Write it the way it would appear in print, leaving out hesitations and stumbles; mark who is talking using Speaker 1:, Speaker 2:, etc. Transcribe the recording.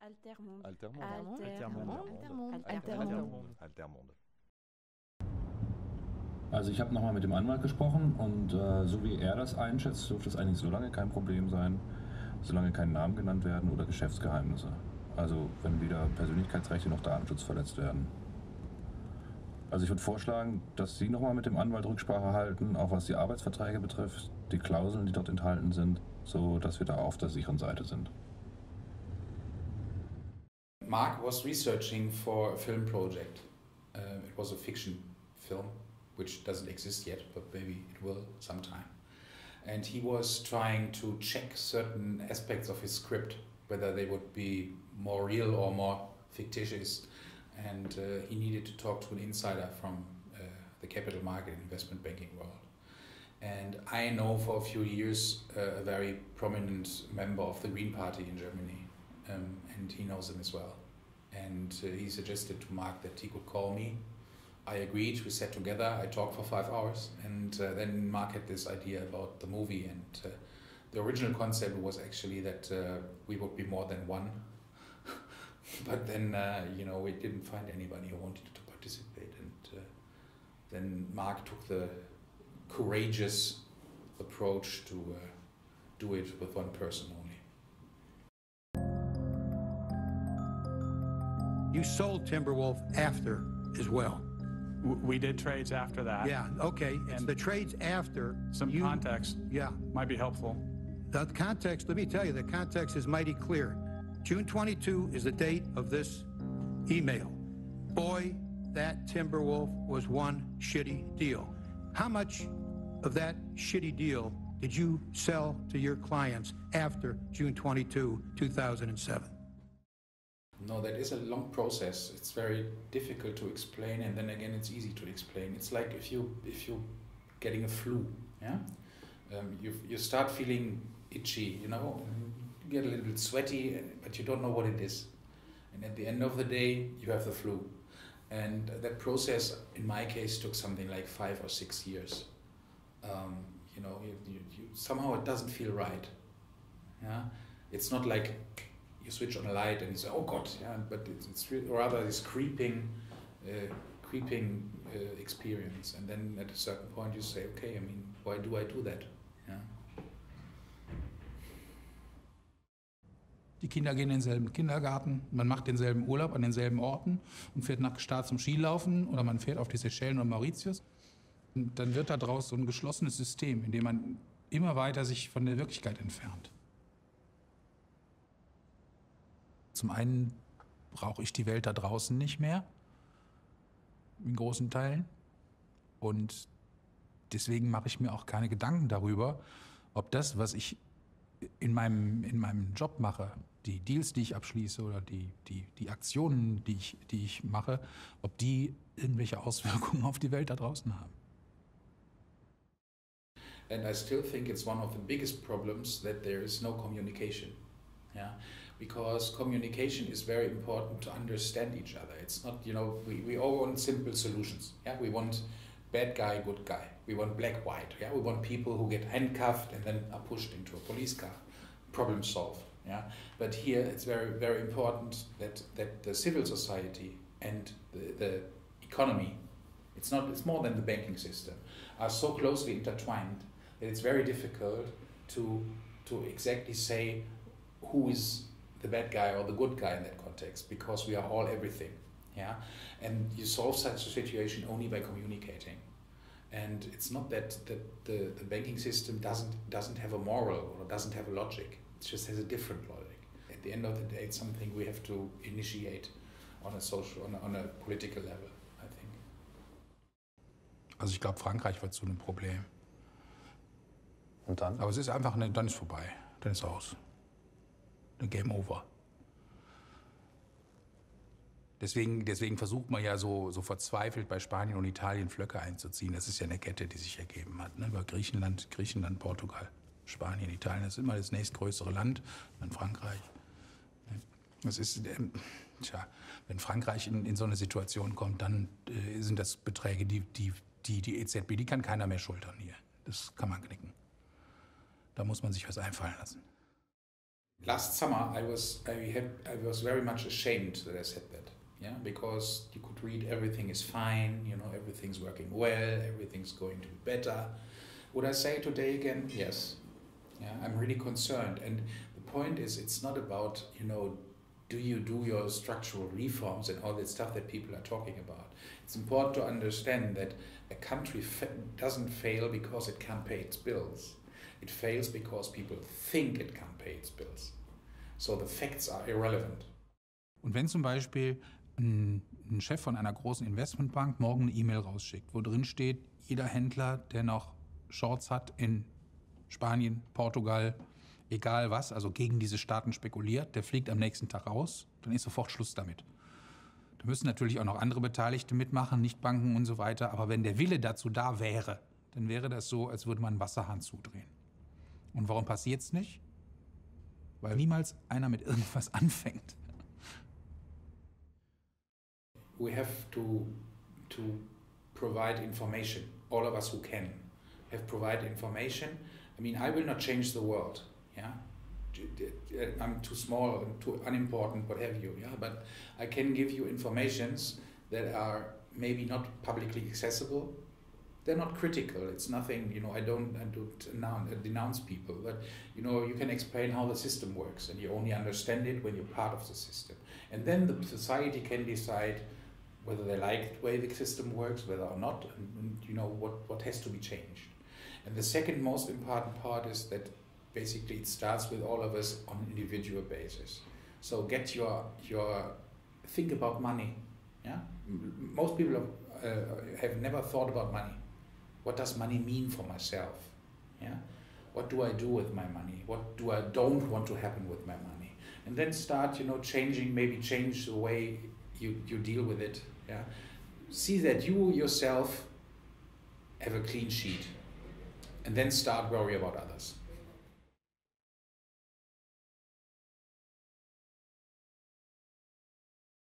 Speaker 1: Altermondes.
Speaker 2: Altermondes.
Speaker 1: Altermondes.
Speaker 2: Altermondes. Altermondes.
Speaker 3: Also ich habe nochmal mit dem Anwalt gesprochen und so wie er das einschätzt, dürfte es eigentlich so lange kein Problem sein, solange keine Namen genannt werden oder Geschäftsgeheimnisse. Also wenn weder Persönlichkeitsrechte noch Datenschutz verletzt werden. Also ich würde vorschlagen, dass Sie nochmal mit dem Anwalt Rücksprache halten, auch was die Arbeitsverträge betrifft, die Klauseln, die dort enthalten sind, so dass wir da auf der sicheren Seite sind.
Speaker 4: Mark was researching for a film project. It was a fiction film, which doesn't exist yet, but maybe it will sometime. And he was trying to check certain aspects of his script, whether they would be more real or more fictitious. And he needed to talk to an insider from the capital market investment banking world. And I know for a few years a very prominent member of the Green Party in Germany, and he knows him as well. And he suggested to Mark that he could call me. I agreed, we sat together, I talked for 5 hours, and then Mark had this idea about the movie, and the original concept was actually that we would be more than one. But then, we didn't find anybody who wanted to participate, and then Mark took the courageous approach to do it with one person only.
Speaker 5: You sold Timberwolf after as well.
Speaker 6: We did trades after that.
Speaker 5: Yeah, okay. It's the trades after.
Speaker 6: Some context might be helpful.
Speaker 5: The context, let me tell you, the context is mighty clear. June 22 is the date of this email. Boy, that Timberwolf was one shitty deal. How much of that shitty deal did you sell to your clients after June 22, 2007?
Speaker 4: No, that is a long process. It's very difficult to explain, and then again, it's easy to explain. It's like if you're getting a flu, yeah, you start feeling itchy, you get a little bit sweaty, but you don't know what it is. And at the end of the day, you have the flu, and that process, in my case, took something like 5 or 6 years. Somehow it doesn't feel right. Yeah, it's not like you switch on a light and you say, "Oh God!" Yeah, but it's rather this creeping experience, and then at a certain point you say, "Okay, why do I do that?" Yeah.
Speaker 7: Die Kinder gehen in denselben Kindergarten, man macht denselben Urlaub an denselben Orten und fährt nach Start zum Skilaufen oder man fährt auf die Seychellen oder Mauritius. Und dann wird daraus so ein geschlossenes System, in dem man immer weiter sich von der Wirklichkeit entfernt. Zum einen brauche ich die Welt da draußen nicht mehr, in großen Teilen. Und deswegen mache ich mir auch keine Gedanken darüber, ob das, was ich in meinem Job mache, die Deals, die ich abschließe oder die Aktionen, die ich mache, ob die irgendwelche Auswirkungen auf die Welt da draußen haben.
Speaker 4: And I still think it's one of the biggest problems that there is no communication. Yeah, because communication is very important to understand each other. It's not, we all want simple solutions. Yeah, we want bad guy, good guy. We want black, white. Yeah, we want people who get handcuffed and then are pushed into a police car. Problem solved. Yeah, but here it's very, very important that the civil society and the economy, it's more than the banking system, are so closely intertwined that it's very difficult to exactly say who is the bad guy or the good guy in that context, because we are all everything, yeah? And you solve such a situation only by communicating. And it's not that the banking system doesn't have a moral or doesn't have a logic. It just has a different logic. At the end of the day, it's something we have to initiate on a political level, I think.
Speaker 7: Also ich glaube, Frankreich wird zu einem Problem.
Speaker 2: Und dann?
Speaker 7: Aber es ist einfach, dann ist vorbei, dann ist aus. Game over. Deswegen versucht man ja so verzweifelt bei Spanien und Italien Flöcke einzuziehen. Das ist ja eine Kette, die sich ergeben hat. Ne? Über Griechenland, Portugal, Spanien, Italien. Das ist immer das nächstgrößere Land, dann Frankreich. Das ist, wenn Frankreich in so eine Situation kommt, dann sind das Beträge, die EZB, die kann keiner mehr schultern hier. Das kann man knicken. Da muss man sich was einfallen lassen.
Speaker 4: Last summer, I was very much ashamed that I said that, yeah, because you could read everything is fine, you know, everything's working well, everything's going to be better. Would I say today again? Yes. Yeah, I'm really concerned, and the point is, it's not about, you know, do you do your structural reforms and all that stuff that people are talking about. It's important to understand that a country doesn't fail because it can't pay its bills. It fails because people think it can't pay its bills. So the facts are irrelevant.
Speaker 7: Und wenn zum Beispiel ein Chef von einer großen Investmentbank morgen eine E-Mail rausschickt, wo drin steht, jeder Händler, der noch Shorts hat in Spanien, Portugal, egal was, also gegen diese Staaten spekuliert, der fliegt am nächsten Tag raus, dann ist sofort Schluss damit. Da müssen natürlich auch noch andere Beteiligte mitmachen, nicht Banken und so weiter, aber wenn der Wille dazu da wäre, dann wäre das so, als würde man einen Wasserhahn zudrehen. Und warum passiert es nicht? Weil niemals einer mit irgendwas anfängt.
Speaker 4: We have to provide information, all of us who can have provide information. I mean, I will not change the world, yeah? I'm too small, too unimportant, what have you, yeah? But I can give you informations that are maybe not publicly accessible. They're not critical, it's nothing, you know, I don't denounce people, but, you know, you can explain how the system works, and you only understand it when you're part of the system. And then the society can decide whether they like the way the system works, whether or not, and you know, what has to be changed. And the second most important part is that basically it starts with all of us on an individual basis. So get your think about money. Yeah, most people have never thought about money. What does money mean for myself? Yeah, what do I do with my money? What do I don't want to happen with my money? And then start, you know, maybe change the way you deal with it. Yeah, see that you yourself have a clean sheet. And then start worry about others.